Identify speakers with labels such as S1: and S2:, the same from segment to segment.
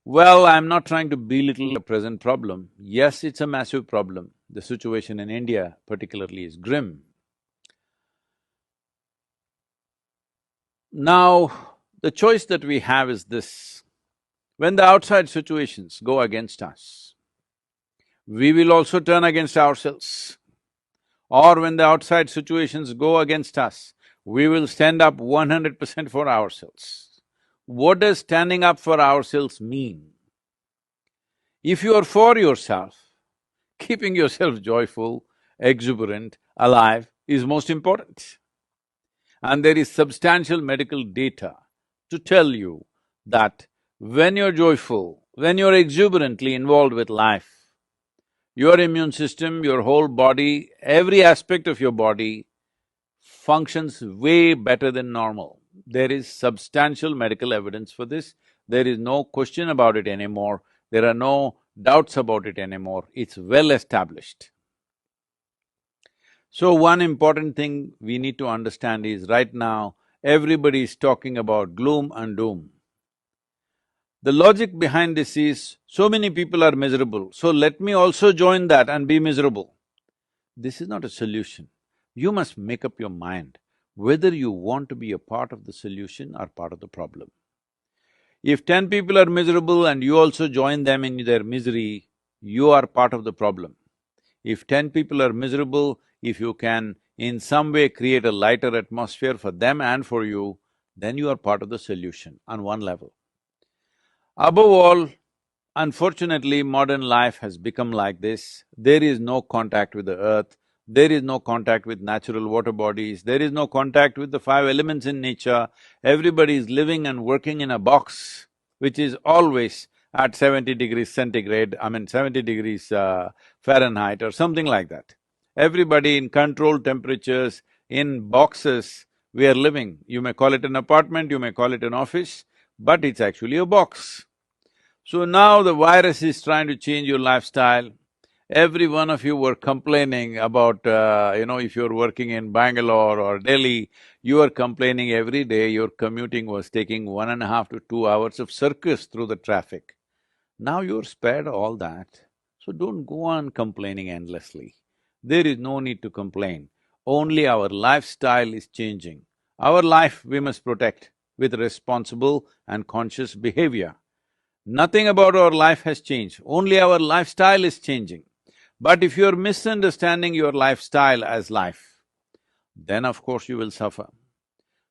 S1: Well, I'm not trying to belittle the present problem. Yes, it's a massive problem. The situation in India particularly is grim. Now, the choice that we have is this: when the outside situations go against us, we will also turn against ourselves. Or when the outside situations go against us, we will stand up 100% for ourselves. What does standing up for ourselves mean? If you are for yourself, keeping yourself joyful, exuberant, alive is most important. And there is substantial medical data to tell you that when you're joyful, when you're exuberantly involved with life, your immune system, your whole body, every aspect of your body functions way better than normal. There is substantial medical evidence for this. There is no question about it anymore. There are no doubts about it anymore. It's well established. So one important thing we need to understand is right now, everybody is talking about gloom and doom. The logic behind this is, so many people are miserable, so let me also join that and be miserable. This is not a solution. You must make up your mind whether you want to be a part of the solution or part of the problem. If 10 people are miserable and you also join them in their misery, you are part of the problem. If 10 people are miserable, if you can in some way create a lighter atmosphere for them and for you, then you are part of the solution on one level. Above all, unfortunately, modern life has become like this. There is no contact with the earth, there is no contact with natural water bodies, there is no contact with the five elements in nature. Everybody is living and working in a box, which is always at 70 degrees centigrade, 70 degrees Fahrenheit or something like that. Everybody in controlled temperatures, in boxes, we are living. You may call it an apartment, you may call it an office, but it's actually a box. So now the virus is trying to change your lifestyle. Every one of you were complaining about, if you're working in Bangalore or Delhi, you are complaining every day your commuting was taking 1.5 to 2 hours of circus through the traffic. Now you're spared all that, so don't go on complaining endlessly. There is no need to complain, only our lifestyle is changing. Our life we must protect with responsible and conscious behavior. Nothing about our life has changed, only our lifestyle is changing. But if you're misunderstanding your lifestyle as life, then of course you will suffer.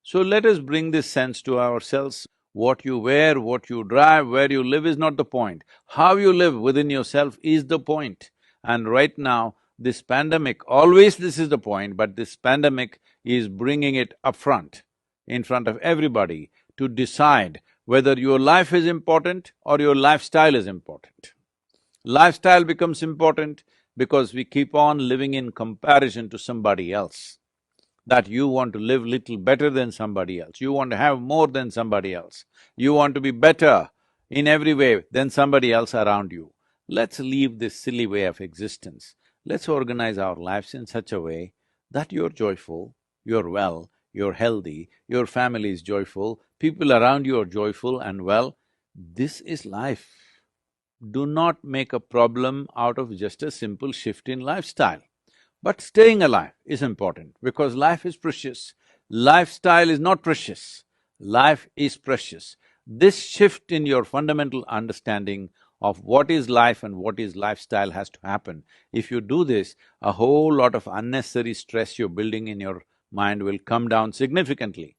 S1: So let us bring this sense to ourselves. What you wear, what you drive, where you live is not the point. How you live within yourself is the point. And right now, this pandemic, always this is the point, but this pandemic is bringing it up front, in front of everybody, to decide whether your life is important or your lifestyle is important. Lifestyle becomes important because we keep on living in comparison to somebody else, that you want to live little better than somebody else, you want to have more than somebody else, you want to be better in every way than somebody else around you. Let's leave this silly way of existence. Let's organize our lives in such a way that you're joyful, you're well, you're healthy, your family is joyful, people around you are joyful and well. This is life. Do not make a problem out of just a simple shift in lifestyle. But staying alive is important because life is precious. Lifestyle is not precious, life is precious. This shift in your fundamental understanding of what is life and what is lifestyle has to happen. If you do this, a whole lot of unnecessary stress you're building in your mind will come down significantly.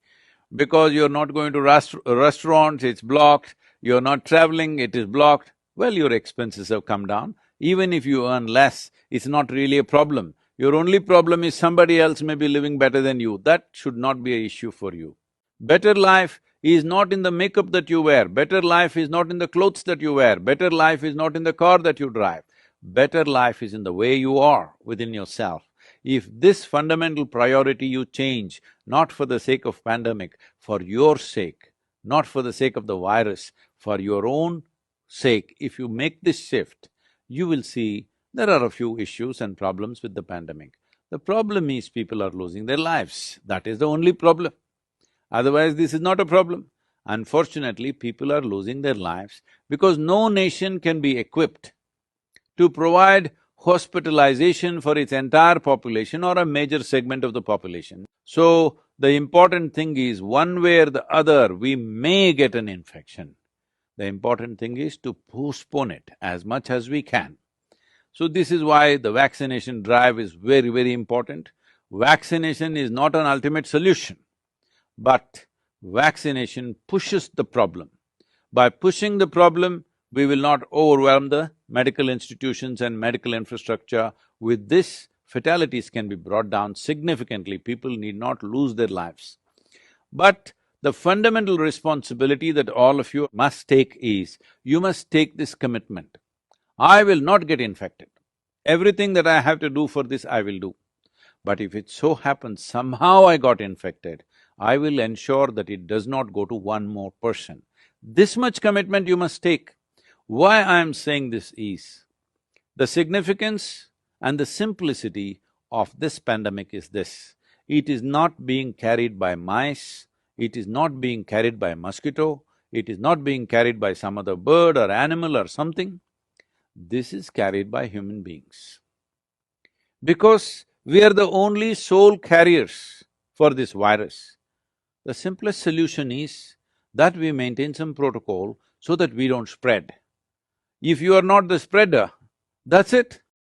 S1: Because you're not going to restaurants, it's blocked, you're not traveling, it is blocked, well, your expenses have come down. Even if you earn less, it's not really a problem. Your only problem is somebody else may be living better than you. That should not be an issue for you. Better life is not in the makeup that you wear, better life is not in the clothes that you wear, better life is not in the car that you drive. Better life is in the way you are within yourself. If this fundamental priority you change, not for the sake of pandemic, for your sake, not for the sake of the virus, for your own sake, if you make this shift, you will see there are a few issues and problems with the pandemic. The problem is people are losing their lives, that is the only problem. Otherwise, this is not a problem. Unfortunately, people are losing their lives because no nation can be equipped to provide hospitalization for its entire population or a major segment of the population. So, the important thing is, one way or the other, we may get an infection. The important thing is to postpone it as much as we can. So this is why the vaccination drive is very, very important. Vaccination is not an ultimate solution, but vaccination pushes the problem. By pushing the problem, we will not overwhelm the medical institutions and medical infrastructure. With this, fatalities can be brought down significantly, people need not lose their lives. But the fundamental responsibility that all of you must take is, you must take this commitment. I will not get infected. Everything that I have to do for this, I will do. But if it so happens somehow I got infected, I will ensure that it does not go to one more person. This much commitment you must take. Why I am saying this is, the significance and the simplicity of this pandemic is this: it is not being carried by mice, it is not being carried by mosquito, it is not being carried by some other bird or animal or something. This is carried by human beings. Because we are the only sole carriers for this virus, the simplest solution is that we maintain some protocol so that we don't spread. If you are not the spreader, that's it.